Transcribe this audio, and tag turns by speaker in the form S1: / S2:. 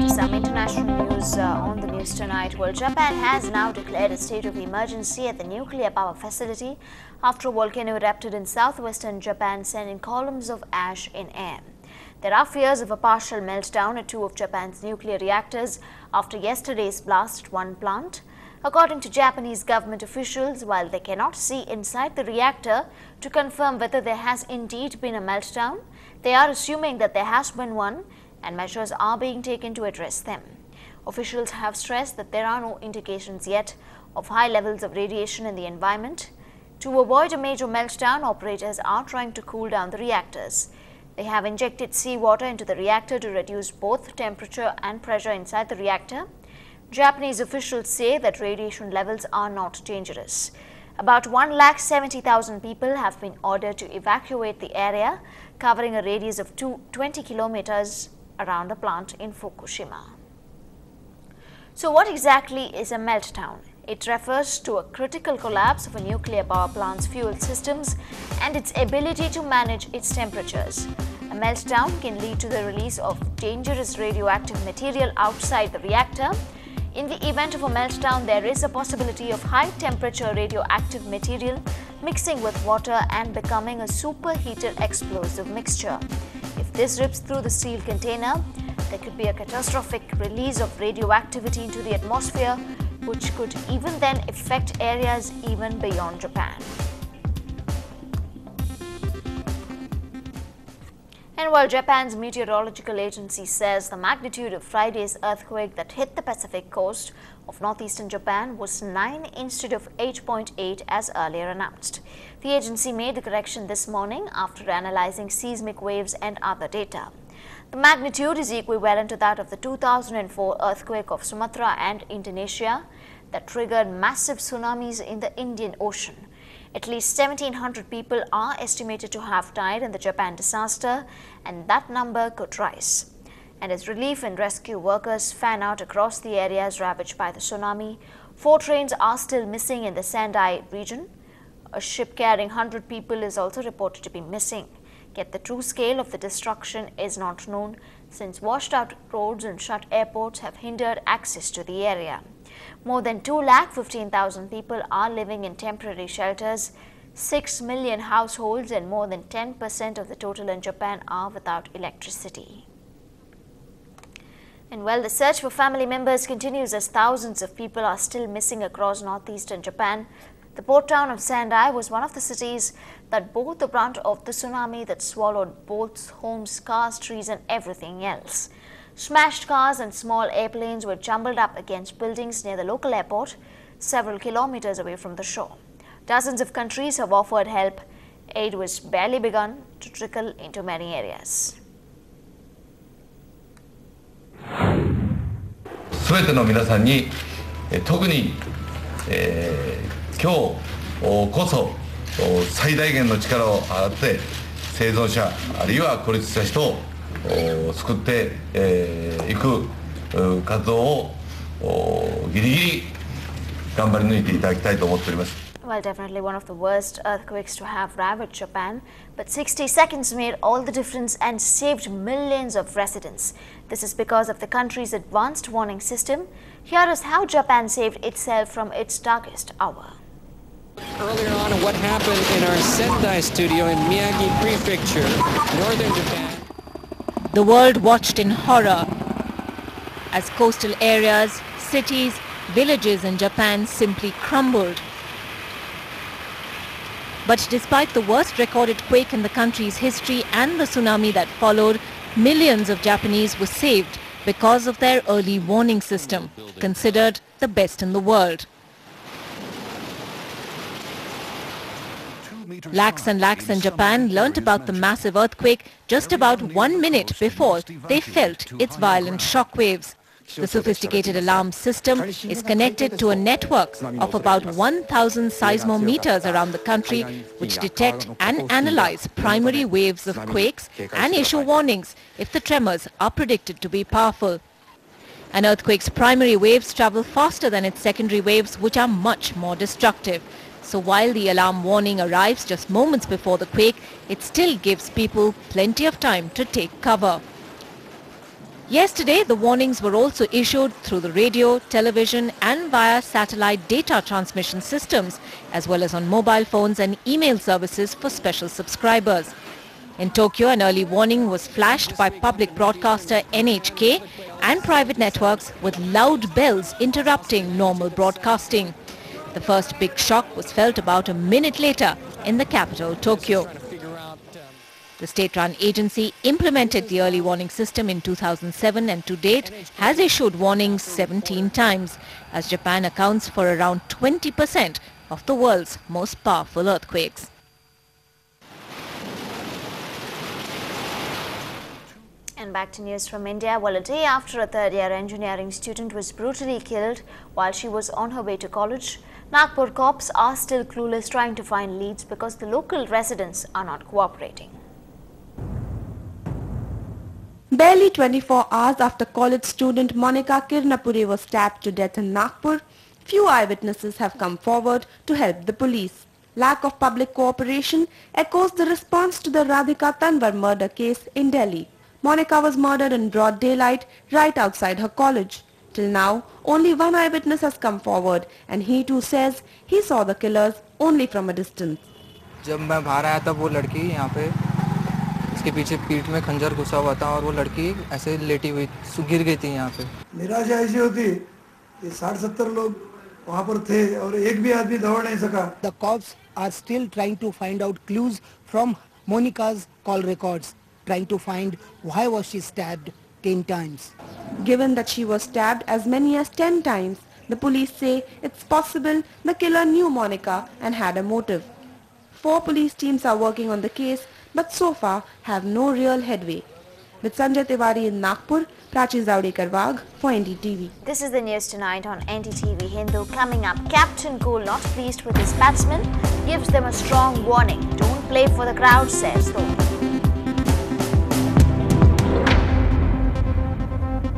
S1: Some international news on the news tonight. Well, Japan has now declared a state of emergency at the nuclear power facility after a volcano erupted in southwestern Japan, sending columns of ash in air. There are fears of a partial meltdown at two of Japan's nuclear reactors after yesterday's blast at one plant. According to Japanese government officials, while they cannot see inside the reactor to confirm whether there has indeed been a meltdown, they are assuming that there has been one, and measures are being taken to address them. Officials have stressed that there are no indications yet of high levels of radiation in the environment. To avoid a major meltdown, operators are trying to cool down the reactors. They have injected seawater into the reactor to reduce both temperature and pressure inside the reactor. Japanese officials say that radiation levels are not dangerous. About 170,000 people have been ordered to evacuate the area, covering a radius of 20 kilometers around the plant in Fukushima. So what exactly is a meltdown? It refers to a critical collapse of a nuclear power plant's fuel systems and its ability to manage its temperatures. A meltdown can lead to the release of dangerous radioactive material outside the reactor. In the event of a meltdown, there is a possibility of high-temperature radioactive material mixing with water and becoming a superheated explosive mixture. If this rips through the steel container, there could be a catastrophic release of radioactivity into the atmosphere, which could even then affect areas even beyond Japan. And while Japan's meteorological agency says the magnitude of Friday's earthquake that hit the Pacific coast of northeastern Japan was 9 instead of 8.8 as earlier announced. The agency made the correction this morning after analyzing seismic waves and other data. The magnitude is equivalent to that of the 2004 earthquake of Sumatra and Indonesia that triggered massive tsunamis in the Indian Ocean. At least 1,700 people are estimated to have died in the Japan disaster, and that number could rise. And as relief and rescue workers fan out across the areas ravaged by the tsunami, 4 trains are still missing in the Sendai region. A ship carrying 100 people is also reported to be missing. Yet the true scale of the destruction is not known, since washed out roads and shut airports have hindered access to the area. More than 2,15,000 people are living in temporary shelters. 6 million households and more than 10% of the total in Japan are without electricity. And while the search for family members continues as thousands of people are still missing across northeastern Japan, the port town of Sendai was one of the cities that bore the brunt of the tsunami that swallowed boats, homes, cars, trees and everything else. Smashed cars and small airplanes were jumbled up against buildings near the local airport, several kilometers away from the shore. Dozens of countries have offered help. Aid was barely begun to trickle into many areas.
S2: すべての皆さんに、特に、今日こそ最大限の力を払って生存者あるいは孤立した人を救っていく活動をギリギリ頑張り抜いていただきたいと思っております。
S1: Well, definitely one of the worst earthquakes to have ravaged Japan, but 60 seconds made all the difference and saved millions of residents. This is because of the country's advanced warning system. Here is how Japan saved itself from its darkest hour.
S3: Earlier on, what happened in our Sendai studio in Miyagi Prefecture, northern Japan.
S4: The world watched in horror as coastal areas, cities, villages in Japan simply crumbled. But despite the worst recorded quake in the country's history and the tsunami that followed, millions of Japanese were saved because of their early warning system, considered the best in the world. Lakhs and lakhs in Japan learnt about the massive earthquake just about 1 minute before they felt its violent shockwaves. The sophisticated alarm system is connected to a network of about 1,000 seismometers around the country, which detect and analyze primary waves of quakes and issue warnings if the tremors are predicted to be powerful. An earthquake's primary waves travel faster than its secondary waves, which are much more destructive. So while the alarm warning arrives just moments before the quake, it still gives people plenty of time to take cover. Yesterday, the warnings were also issued through the radio, television and via satellite data transmission systems, as well as on mobile phones and email services for special subscribers. In Tokyo, an early warning was flashed by public broadcaster NHK and private networks with loud bells interrupting normal broadcasting. The first big shock was felt about a minute later in the capital, Tokyo. The state-run agency implemented the early warning system in 2007 and to date has issued warnings 17 times, as Japan accounts for around 20% of the world's most powerful earthquakes.
S1: And back to news from India. Well, a day after a third-year engineering student was brutally killed while she was on her way to college, Nagpur cops are still clueless, trying to find leads because the local residents are not cooperating.
S5: Barely 24 hours after college student Monica Kirnapuri was stabbed to death in Nagpur, few eyewitnesses have come forward to help the police. Lack of public cooperation echoes the response to the Radhika Tanwar murder case in Delhi. Monica was murdered in broad daylight right outside her college. Till now, only one eyewitness has come forward and he too says he saw the killers only from a distance.
S6: जब मैं बाहर आया तब वो लड़की यहाँ पे इसके पीछे पीठ में खंजर घुसा हुआ था और वो लड़की ऐसे लेटी हुई गिर गई थी यहाँ पे।
S7: निराशा ऐसी होती कि 60-70 लोग वहाँ पर थे और एक भी आदमी दौड़ नहीं सका।
S8: The cops are still trying to find out clues from Monica's call records, trying to find why was she stabbed 10 times.
S5: Given that she was stabbed as many as 10 times, the police say it's possible the killer knew Monica and had a motive. 4 police teams are working on the case but so far have no real headway. With Sanjay Tiwari in Nagpur, Prachi Zawdekar Wagh for NDTV.
S1: This is the news tonight on NDTV Hindu. Coming up, Captain Cole not pleased with his batsmen, gives them a strong warning. Don't play for the crowd, says Dhoni.